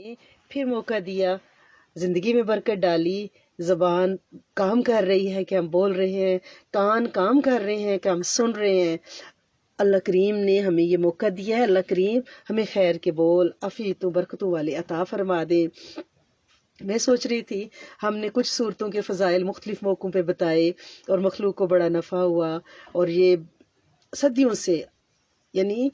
نے پھر موقع دیا، زندگی میں برکت ڈالی، زبان کام کر رہی ہے کہ ہم بول رہے ہیں، کان کام کر رہے ہیں کہ ہم سن رہے ہیں۔ اللہ کریم نے ہمیں یہ موقع دیا ہے، اللہ کریم ہمیں خیر کے بول عافیتوں برکتوں والے عطا فرما دے۔ میں سوچ رہی تھی ہم نے کچھ صورتوں کے فضائل مختلف موقعوں پہ بتائے اور مخلوق کو بڑا نفع ہوا، اور یہ صدیوں سے، یعنی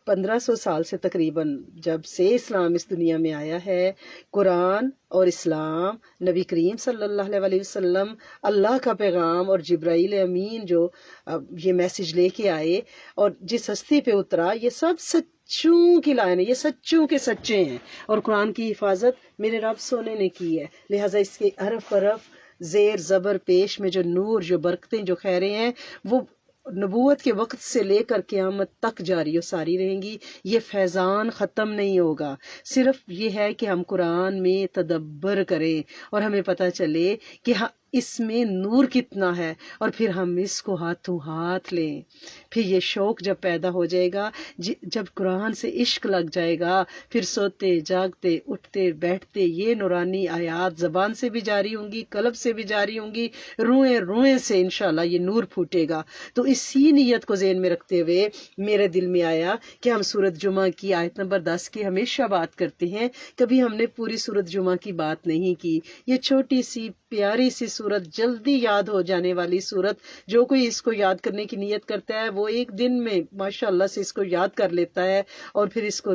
1500 سال سے تقریباً جب سے اسلام اس دنیا میں آیا ہے، قرآن اور اسلام، نبی کریم صلی اللہ علیہ وسلم، اللہ کا پیغام اور جبرائیل امین جو یہ میسج لے کے آئے اور جس ہستی پہ اترا، یہ سب سچوں کی لائن ہے، یہ سچوں کے سچے ہیں، اور قرآن کی حفاظت میرے رب سونے نے کی ہے، لہٰذا اس کے حرف حرف زیر زبر پیش میں جو نور، جو برکتیں، جو خیریں ہیں، وہ نبوت کے وقت سے لے کر قیامت تک جاری و ساری رہیں گی۔ یہ فیضان ختم نہیں ہوگا، صرف یہ ہے کہ ہم قرآن میں تدبر کریں اور ہمیں پتہ چلے کہ اس میں نور کتنا ہے، اور پھر ہم اس کو ہاتھوں ہاتھ لیں۔ پھر یہ شوق جب پیدا ہو جائے گا، جب قرآن سے عشق لگ جائے گا، پھر سوتے جاگتے اٹھتے بیٹھتے یہ نورانی آیات زبان سے بھی جاری ہوں گی، قلب سے بھی جاری ہوں گی، روئیں روئیں سے انشاءاللہ یہ نور پھوٹے گا۔ تو اسی نیت کو ذہن میں رکھتے ہوئے میرے دل میں آیا کہ ہم سورۃ جمعہ کی آیت نمبر 10 کی ہمیشہ بات کرتے ہیں، کبھی ہم نے پوری سورۃ جمعہ کی بات نہیں کی۔ یہ چھوٹی سی پیاری سی سورت، جلدی یاد ہو جانے والی سورت، جو کوئی اس کو یاد کرنے کی نیت کرتا ہے وہ ایک دن میں ماشاءاللہ سے اس کو یاد کر لیتا ہے، اور پھر اس کو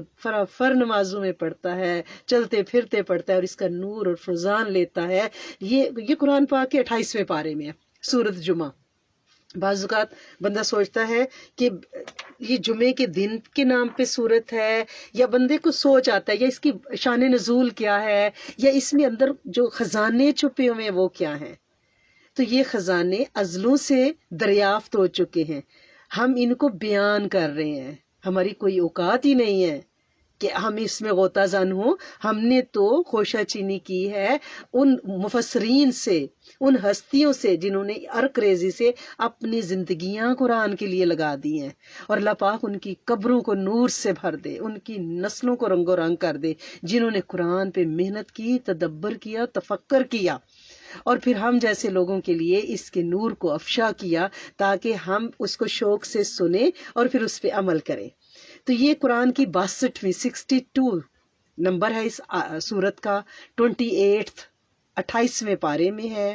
فر نمازوں میں پڑھتا ہے، چلتے پھرتے پڑھتا ہے، اور اس کا نور اور فیضان لیتا ہے۔ یہ قرآن پاک کے 28ویں پارے میں ہے سورۃ جمعہ۔ بعض اوقات بندہ سوچتا ہے کہ یہ جمعے کے دن کے نام پہ صورت ہے، یا بندے کو سوچ آتا ہے یا اس کی شان نزول کیا ہے، یا اس میں اندر جو خزانے چھپے ہوئے ہیں وہ کیا ہیں۔ تو یہ خزانے ازلوں سے دریافت ہو چکے ہیں، ہم ان کو بیان کر رہے ہیں، ہماری کوئی اوقات ہی نہیں ہے کہ ہم اس میں غوطہ زن ہوں۔ ہم نے تو خوشہ چینی کی ہے ان مفسرین سے، ان ہستیوں سے جنہوں نے عرق ریزی سے اپنی زندگیاں قرآن کے لیے لگا دی ہیں، اور اللہ پاک ان کی قبروں کو نور سے بھر دے، ان کی نسلوں کو رنگ و رنگ کر دے، جنہوں نے قرآن پہ محنت کی، تدبر کیا، تفکر کیا، اور پھر ہم جیسے لوگوں کے لیے اس کے نور کو افشا کیا تاکہ ہم اس کو شوق سے سنیں اور پھر اس پہ عمل کریں۔ تو یہ قرآن کی 62ویں 62 نمبر ہے اس سورت کا، 28ویں پارے میں ہے،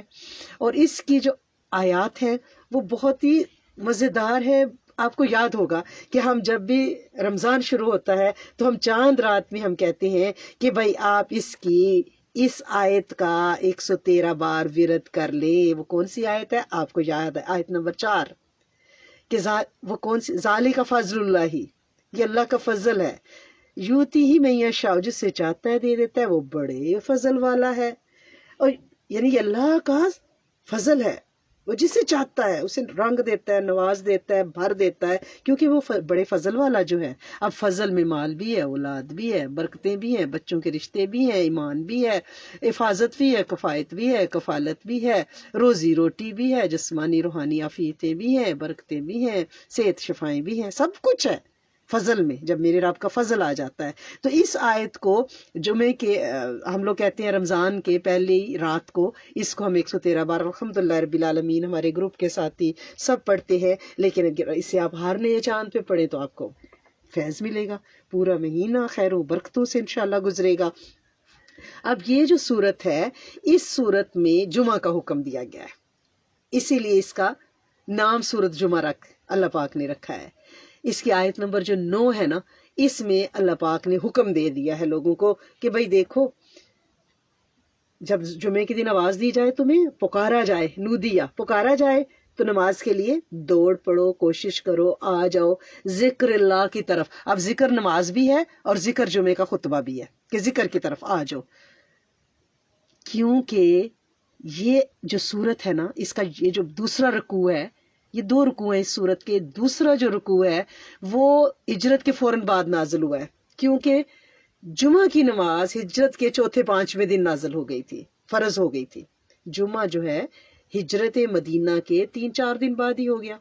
اور اس کی جو آیات ہیں وہ بہت ہی مزیدار ہے۔ آپ کو یاد ہوگا کہ ہم جب بھی رمضان شروع ہوتا ہے تو ہم چاند رات میں ہم کہتے ہیں کہ بھائی آپ اس آیت کا 113 بار ورد کر لیں۔ وہ کون سی آیت ہے آپ کو یاد ہے؟ آیت نمبر 4، کہ وہ کون سی؟ ذالک فضل اللہ، یہ اللہ کا فضل ہے، یوتی ہی میں یشاء، جس سے چاہتا ہے دے دیتا ہے، وہ بڑے فضل والا ہے۔ اور یعنی یہ اللہ کا فضل ہے، وہ جسے چاہتا ہے اسے رنگ دیتا ہے، نواز دیتا ہے، بھر دیتا ہے، کیونکہ وہ بڑے فضل والا جو ہے۔ اب فضل میں مال بھی ہے، اولاد بھی ہے، برکتیں بھی ہیں، بچوں کے رشتے بھی ہیں، ایمان بھی ہے، حفاظت بھی ہے، کفایت بھی ہے، کفالت بھی ہے، روزی روٹی بھی ہے، جسمانی روحانی عافیتیں بھی ہیں، برکتیں بھی ہیں، صحت شفائیں بھی ہیں، سب کچھ ہے فضل میں، جب میرے رب کا فضل آ جاتا ہے۔ تو اس آیت کو جمعے کے ہم لوگ کہتے ہیں رمضان کے پہلی رات کو اس کو ہم 113 بار الحمدللہ رب العالمین ہمارے گروپ کے ساتھی سب پڑھتے ہیں، لیکن اگر اسے آپ ہر نئے چاند پہ پڑھیں تو آپ کو فیض ملے گا، پورا مہینہ خیر و برکتوں سے انشاءاللہ گزرے گا۔ اب یہ جو سورت ہے، اس سورت میں جمعہ کا حکم دیا گیا ہے، اسی لیے اس کا نام سورت جمعہ اللہ پاک نے رکھا ہے۔ اس کی آیت نمبر جو 9 ہے نا، اس میں اللہ پاک نے حکم دے دیا ہے لوگوں کو کہ بھئی دیکھو، جب جمعے کے دن آواز دی جائے، تمہیں پکارا جائے، نودیا پکارا جائے، تو نماز کے لیے دوڑ پڑو، کوشش کرو، آ جاؤ ذکر اللہ کی طرف۔ اب ذکر نماز بھی ہے اور ذکر جمعے کا خطبہ بھی ہے کہ ذکر کی طرف آ جاؤ، کیونکہ یہ جو سورت ہے نا، اس کا یہ جو دوسرا رکوع ہے، یہ 2 رکوع ہیں اس سورت کے۔ دوسرا جو رکوع ہے وہ ہجرت کے فوراً بعد نازل ہوا ہے، کیونکہ جمعہ کی نماز ہجرت کے 4 5ویں دن نازل ہو گئی تھی، فرض ہو گئی تھی۔ جمعہ جو ہے ہجرت مدینہ کے 3 4 دن بعد ہی ہو گیا۔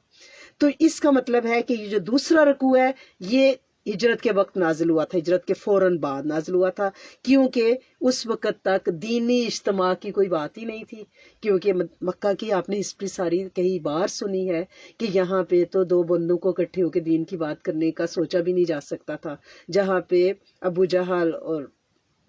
تو اس کا مطلب ہے کہ یہ جو دوسرا رکوع ہے یہ ہجرت کے وقت نازل ہوا تھا، ہجرت کے فوراً بعد نازل ہوا تھا، کیونکہ اس وقت تک دینی اجتماع کی کوئی بات ہی نہیں تھی، کیونکہ مکہ کی آپ نے ہسٹری ساری کئی بار سنی ہے کہ یہاں پہ تو دو بندوں کو اکٹھے ہو کے دین کی بات کرنے کا سوچا بھی نہیں جا سکتا تھا، جہاں پہ ابو جہل اور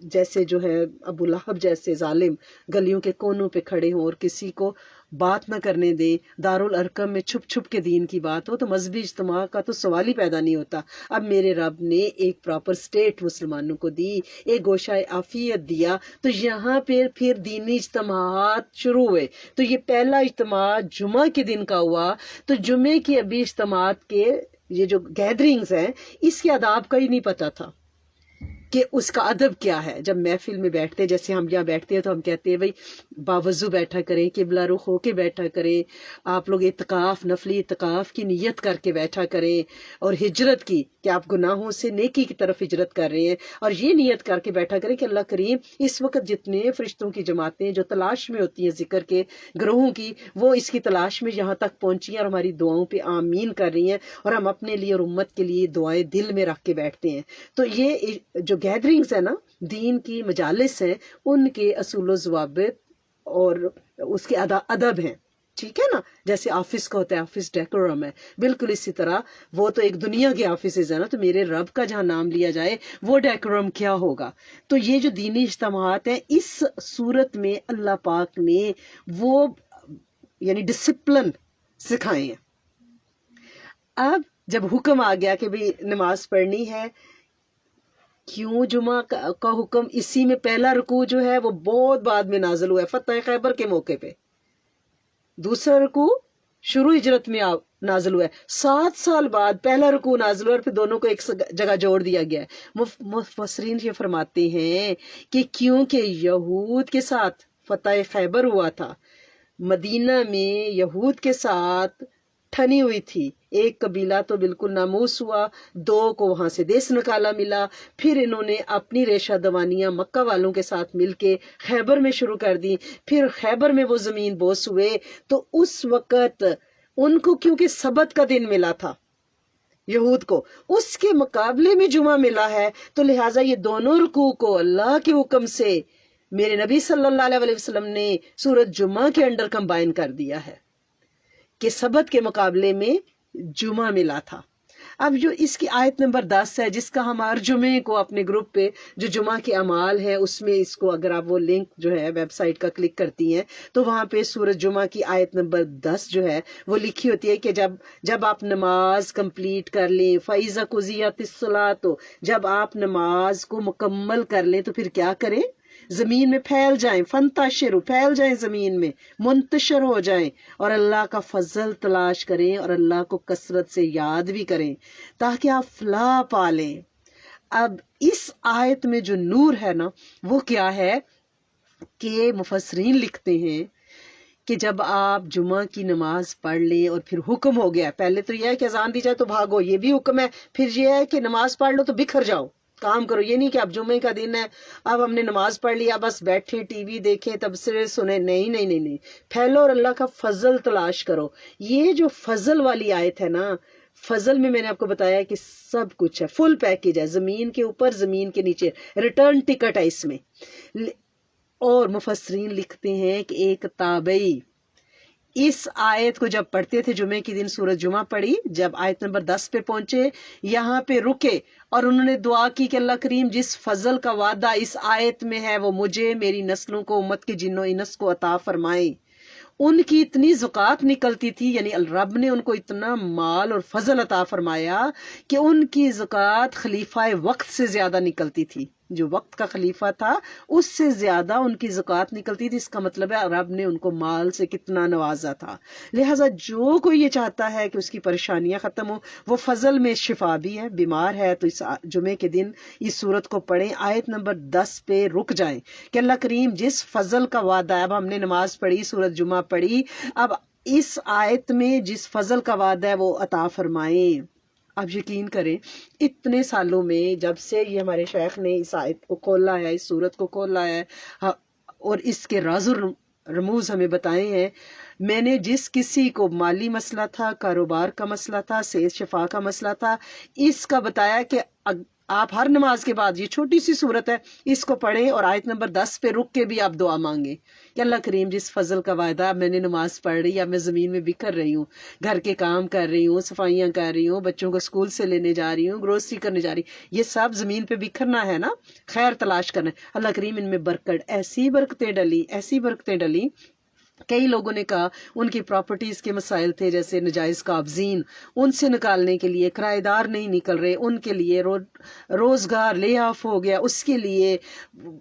جیسے جو ہے ابو لہب جیسے ظالم گلیوں کے کونوں پہ کھڑے ہوں اور کسی کو بات نہ کرنے دیں، دارالارقم میں چھپ چھپ کے دین کی بات ہو، تو مذہبی اجتماع کا تو سوال ہی پیدا نہیں ہوتا۔ اب میرے رب نے ایک پراپر سٹیٹ مسلمانوں کو دی، ایک گوشہ عافیت دیا، تو یہاں پہ پھر دینی اجتماعات شروع ہوئے۔ تو یہ پہلا اجتماع جمعہ کے دن کا ہوا، تو جمعے کی ابھی اجتماعات کے یہ جو گیدرنگز ہیں اس کے آداب کا ہی نہیں پتا تھا کہ اس کا ادب کیا ہے۔ جب محفل میں بیٹھتے، جیسے ہم یہاں بیٹھتے ہیں تو ہم کہتے ہیں بھائی باوضو بیٹھا کریں، قبلہ رخ ہو کے بیٹھا کریں، آپ لوگ اعتکاف، نفلی اعتکاف کی نیت کر کے بیٹھا کریں، اور ہجرت کی کہ آپ گناہوں سے نیکی کی طرف ہجرت کر رہے ہیں، اور یہ نیت کر کے بیٹھا کریں کہ اللہ کریم اس وقت جتنے فرشتوں کی جماعتیں جو تلاش میں ہوتی ہیں ذکر کے گروہوں کی، وہ اس کی تلاش میں یہاں تک پہنچی ہیں اور ہماری دعاؤں پہ آمین کر رہی ہیں، اور ہم اپنے لیے اور امت کے لیے دعائیں دل میں رکھ کے بیٹھتے ہیں۔ تو یہ جو گیدرنگز ہے نا، دین کی مجالس ہیں، ان کے اصول و ضوابط اور اس کے ادب ہیں، ٹھیک ہے نا؟ جیسے آفس کا ہوتا ہے، آفس ڈیکورم ہے، بالکل اسی طرح وہ تو ایک دنیا کے آفیسز ہے نا، تو میرے رب کا جہاں نام لیا جائے وہ ڈیکورم کیا ہوگا؟ تو یہ جو دینی اجتماعات ہیں، اس صورت میں اللہ پاک نے وہ یعنی ڈسپلن سکھائے ہیں۔ اب جب حکم آ گیا کہ بھی نماز پڑھنی ہے، کیوں جمعہ کا حکم؟ اسی میں پہلا رکوع جو ہے وہ بہت بعد میں نازل ہوا ہے، فتح خیبر کے موقع پہ۔ دوسرا رکوع شروع ہجرت میں نازل ہوا ہے، 7 سال بعد پہلا رکوع نازل ہوا، اور پھر دونوں کو ایک جگہ جوڑ دیا گیا ہے۔ مفسرین یہ فرماتے ہیں کہ کیونکہ یہود کے ساتھ فتح خیبر ہوا تھا، مدینہ میں یہود کے ساتھ ٹھنی ہوئی تھی، ایک قبیلہ تو بالکل ناموس ہوا، 2 کو وہاں سے دیس نکالا ملا، پھر انہوں نے اپنی ریشہ دوانیاں مکہ والوں کے ساتھ مل کے خیبر میں شروع کر دی، پھر خیبر میں وہ زمین بوس ہوئے، تو اس وقت ان کو کیونکہ سبت کا دن ملا تھا یہود کو، اس کے مقابلے میں جمعہ ملا ہے، تو لہٰذا یہ دونوں رکوع کو اللہ کے حکم سے میرے نبی صلی اللہ علیہ وسلم نے سورۃ جمعہ کے انڈر کمبائن کر دیا ہے کہ سبت کے مقابلے میں جمعہ ملا تھا۔ اب جو اس کی آیت نمبر 10 ہے، جس کا ہم ہر جمعے کو اپنے گروپ پہ جو جمعہ کے اعمال ہیں اس میں اس کو اگر آپ وہ لنک جو ہے ویب سائٹ کا کلک کرتی ہیں تو وہاں پہ سورۃ جمعہ کی آیت نمبر 10 جو ہے وہ لکھی ہوتی ہے کہ جب آپ نماز کمپلیٹ کر لیں، فَإِذَا قُضِيَتِ الصَّلَاةُ، جب آپ نماز کو مکمل کر لیں تو پھر کیا کریں؟ زمین میں پھیل جائیں، فَانْتَشِرُوا، پھیل جائیں زمین میں، منتشر ہو جائیں، اور اللہ کا فضل تلاش کریں اور اللہ کو کثرت سے یاد بھی کریں تاکہ آپ فلاح پالیں۔ اب اس آیت میں جو نور ہے نا وہ کیا ہے کہ مفسرین لکھتے ہیں کہ جب آپ جمعہ کی نماز پڑھ لیں اور پھر حکم ہو گیا، پہلے تو یہ ہے کہ اذان دی جائے تو بھاگو، یہ بھی حکم ہے، پھر یہ ہے کہ نماز پڑھ لو تو بکھر جاؤ، کام کرو، یہ نہیں کہ اب جمعے کا دن ہے اب ہم نے نماز پڑھ لیا بس بیٹھے ٹی وی دیکھیں تبصرے سنیں، نہیں نہیں نہیں نہیں، پھیلو اور اللہ کا فضل تلاش کرو۔ یہ جو فضل والی آیت ہے نا، فضل میں نے آپ کو بتایا کہ سب کچھ ہے، فل پیکج ہے، زمین کے اوپر زمین کے نیچے، ریٹرن ٹکٹ ہے اس میں۔ اور مفسرین لکھتے ہیں کہ ایک تابعی اس آیت کو جب پڑھتے تھے، جمعے کی دن سورۃ جمعہ پڑھی، جب آیت نمبر 10 پہ پہنچے یہاں پہ رکے اور انہوں نے دعا کی کہ اللہ کریم جس فضل کا وعدہ اس آیت میں ہے وہ مجھے، میری نسلوں کو، امت کے جن و انس کو عطا فرمائے۔ ان کی اتنی زکوٰۃ نکلتی تھی، یعنی رب نے ان کو اتنا مال اور فضل عطا فرمایا کہ ان کی زکوٰۃ خلیفہ وقت سے زیادہ نکلتی تھی، جو وقت کا خلیفہ تھا اس سے زیادہ ان کی زکوٰۃ نکلتی تھی۔ اس کا مطلب ہے رب نے ان کو مال سے کتنا نوازا تھا۔ لہٰذا جو کوئی یہ چاہتا ہے کہ اس کی پریشانیاں ختم ہو، وہ فضل میں شفا بھی ہے، بیمار ہے تو اس جمعے کے دن اس سورت کو پڑھیں، آیت نمبر 10 پہ رک جائیں کہ اللہ کریم جس فضل کا وعدہ ہے، اب ہم نے نماز پڑھی، سورت جمعہ پڑھی، اب اس آیت میں جس فضل کا وعدہ ہے وہ عطا فرمائیں۔ اب یقین کریں اتنے سالوں میں جب سے یہ ہمارے شیخ نے اس آیت کو کھولا ہے، اس سورت کو کھولا ہے اور اس کے راز رموز ہمیں بتائے ہیں. میں نے جس کسی کو مالی مسئلہ تھا، کاروبار کا مسئلہ تھا، صحت شفا کا مسئلہ تھا، اس کا بتایا کہ آپ ہر نماز کے بعد، یہ چھوٹی سی صورت ہے، اس کو پڑھیں اور آیت نمبر 10 پہ رک کے بھی آپ دعا مانگیں کہ اللہ کریم جس فضل کا وعدہ، میں نے نماز پڑھ رہی، یا میں زمین میں بکھر رہی ہوں، گھر کے کام کر رہی ہوں، صفائیاں کر رہی ہوں، بچوں کو اسکول سے لینے جا رہی ہوں، گروسری کرنے جا رہی، یہ سب زمین پہ بکھرنا ہے نا، خیر تلاش کرنا ہے. اللہ کریم ان میں برکت، ایسی برکتیں ڈلی، ایسی برکتیں ڈلی. کئی لوگوں نے کہا ان کی پراپرٹیز کے مسائل تھے، جیسے نجائز قابضین، ان سے نکالنے کے لیے، کرایہ دار نہیں نکل رہے، ان کے لیے روزگار لے آف ہو گیا، اس کے لیے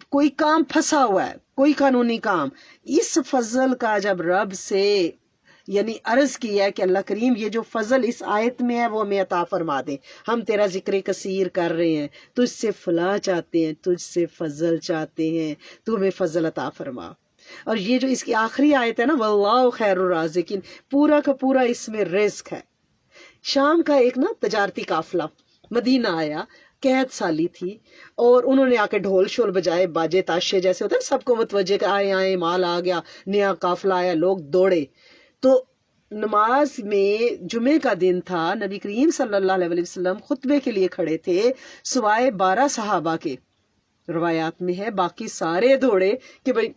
کوئی کام پھنسا ہوا ہے، کوئی قانونی کام. اس فضل کا جب رب سے یعنی عرض کیا کہ اللہ کریم یہ جو فضل اس آیت میں ہے وہ ہمیں عطا فرما دے، ہم تیرا ذکر کثیر کر رہے ہیں، تجھ سے فلاح چاہتے ہیں، تجھ سے فضل چاہتے ہیں، تو ہمیں فضل عطا فرما. اور یہ جو اس کی آخری آیت ہے نا، واللہ خیر الرازقین، پورا کا پورا اس میں رزق ہے. شام کا ایک نا تجارتی قافلہ مدینہ آیا، قحط سالی تھی، اور انہوں نے آ کے ڈھول شول بجائے، باجے تاشے جیسے ہوتے ہیں، سب کو متوجہ کہ آئے آئے، مال آ گیا، نیا قافلہ آیا، لوگ دوڑے. تو نماز میں جمعے کا دن تھا، نبی کریم صلی اللہ علیہ وسلم خطبے کے لیے کھڑے تھے، سوائے 12 صحابہ کے روایات میں ہے، باقی سارے دوڑے کہ بھئی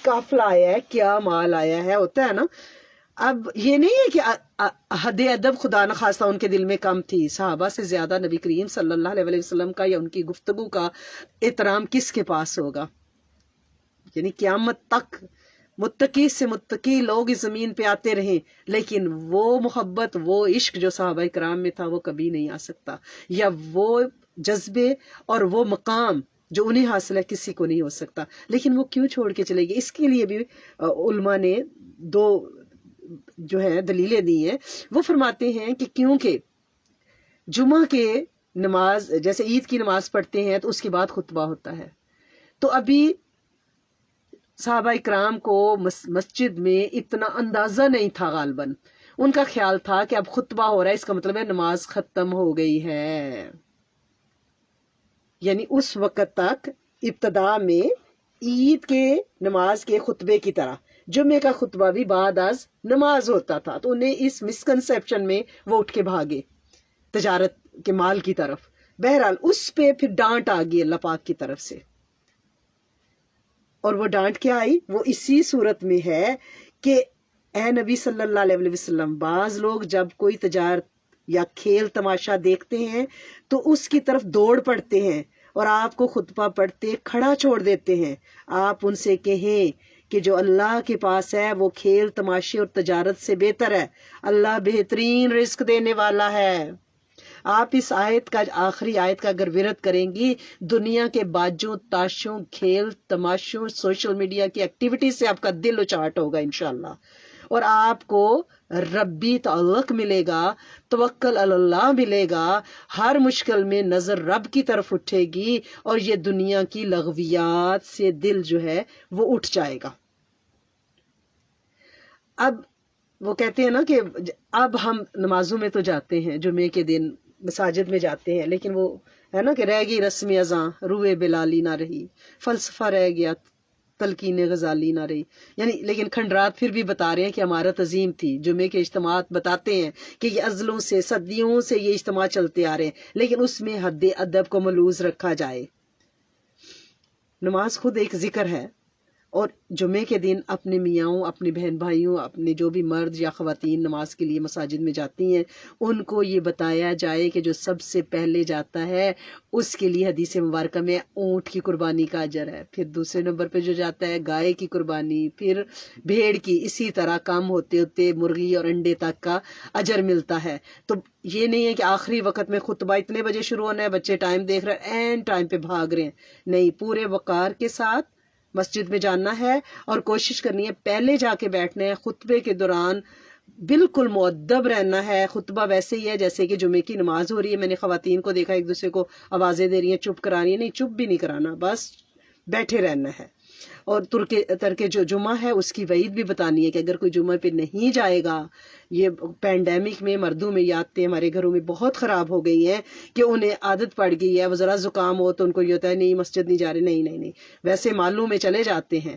قافلہ آیا ہے، کیا مال آیا ہے، ہوتا ہے نا. اب یہ نہیں ہے کہ حد ادب خدا نخواستہ ان کے دل میں کم تھی، صحابہ سے زیادہ نبی کریم صلی اللہ علیہ وسلم کا یا ان کی گفتگو کا احترام کس کے پاس ہوگا. یعنی قیامت تک متقی سے متقی لوگ اس زمین پہ آتے رہیں، لیکن وہ محبت، وہ عشق جو صحابہ کرام میں تھا وہ کبھی نہیں آ سکتا، یا وہ جذبے اور وہ مقام جو انہیں حاصل ہے کسی کو نہیں ہو سکتا. لیکن وہ کیوں چھوڑ کے چلے گئے؟ اس کے لیے بھی علماء نے دو جو ہے دلیلیں دی ہیں. وہ فرماتے ہیں کہ کیونکہ جمعہ کے نماز جیسے عید کی نماز پڑھتے ہیں تو اس کے بعد خطبہ ہوتا ہے، تو ابھی صحابہ اکرام کو مسجد میں اتنا اندازہ نہیں تھا، غالباً ان کا خیال تھا کہ اب خطبہ ہو رہا ہے، اس کا مطلب ہے نماز ختم ہو گئی ہے. یعنی اس وقت تک ابتدا میں عید کے نماز کے خطبے کی طرح جمعے کا خطبہ بھی بعد از نماز ہوتا تھا، تو انہیں اس مسکنسیپشن میں وہ اٹھ کے بھاگے تجارت کے مال کی طرف. بہرحال اس پہ پھر ڈانٹ آ گئی اللہ پاک کی طرف سے، اور وہ ڈانٹ کیا آئی؟ وہ اسی صورت میں ہے کہ اے نبی صلی اللہ علیہ وسلم، بعض لوگ جب کوئی تجارت یا کھیل تماشا دیکھتے ہیں تو اس کی طرف دوڑ پڑتے ہیں اور آپ کو خطبہ پڑھتے کھڑا چھوڑ دیتے ہیں. آپ ان سے کہیں کہ جو اللہ کے پاس ہے وہ کھیل تماشے اور تجارت سے بہتر ہے، اللہ بہترین رزق دینے والا ہے. آپ اس آیت کا، آخری آیت کا اگر ورد کریں گی، دنیا کے باجوں تاشوں، کھیل تماشوں، سوشل میڈیا کی ایکٹیویٹی سے آپ کا دل اچاٹ ہوگا انشاءاللہ، اور آپ کو ربی تعلق ملے گا، توکل علی اللہ ملے گا، ہر مشکل میں نظر رب کی طرف اٹھے گی، اور یہ دنیا کی لغویات سے دل جو ہے وہ اٹھ جائے گا. اب وہ کہتے ہیں نا کہ اب ہم نمازوں میں تو جاتے ہیں، جمعے کے دن مساجد میں جاتے ہیں، لیکن وہ ہے نا کہ رہ گئی رسم اذاں، روئے بلالی نہ رہی، فلسفہ رہ گیا، تلقین غزالی نہ رہی. یعنی لیکن کھنڈرات پھر بھی بتا رہے ہیں کہ عمارت عظیم تھی. جمعے کے اجتماعات بتاتے ہیں کہ یہ ازلوں سے، صدیوں سے یہ اجتماع چلتے آ رہے ہیں، لیکن اس میں حد ادب کو ملوز رکھا جائے. نماز خود ایک ذکر ہے، اور جمعے کے دن اپنے میاں، اپنے بہن بھائیوں، اپنے جو بھی مرد یا خواتین نماز کے لیے مساجد میں جاتی ہیں، ان کو یہ بتایا جائے کہ جو سب سے پہلے جاتا ہے اس کے لیے حدیث مبارکہ میں اونٹ کی قربانی کا اجر ہے، پھر دوسرے نمبر پہ جو جاتا ہے گائے کی قربانی، پھر بھیڑ کی، اسی طرح کم ہوتے ہوتے مرغی اور انڈے تک کا اجر ملتا ہے. تو یہ نہیں ہے کہ آخری وقت میں خطبہ اتنے بجے شروع ہونا ہے، بچے ٹائم دیکھ رہے ہیں، اینڈ ٹائم پہ بھاگ رہے ہیں. نہیں، پورے وقار کے ساتھ مسجد میں جانا ہے اور کوشش کرنی ہے پہلے جا کے بیٹھنا ہے. خطبے کے دوران بالکل مؤدب رہنا ہے. خطبہ ویسے ہی ہے جیسے کہ جمعے کی نماز ہو رہی ہے. میں نے خواتین کو دیکھا ایک دوسرے کو آوازیں دے رہی ہیں، چپ کرانی ہے، نہیں، چپ بھی نہیں کرانا، بس بیٹھے رہنا ہے. اور ترک جو جمعہ ہے اس کی وعید بھی بتانی ہے کہ اگر کوئی جمعہ پہ نہیں جائے گا، یہ پینڈیمک میں مردوں میں یہ عادتیں ہمارے گھروں میں بہت خراب ہو گئی ہیں کہ انہیں عادت پڑ گئی ہے، وہ ذرا زکام ہو تو ان کو یہ ہوتا ہے نہیں مسجد نہیں جا رہے، نہیں نہیں نہیں، ویسے معلوم میں چلے جاتے ہیں،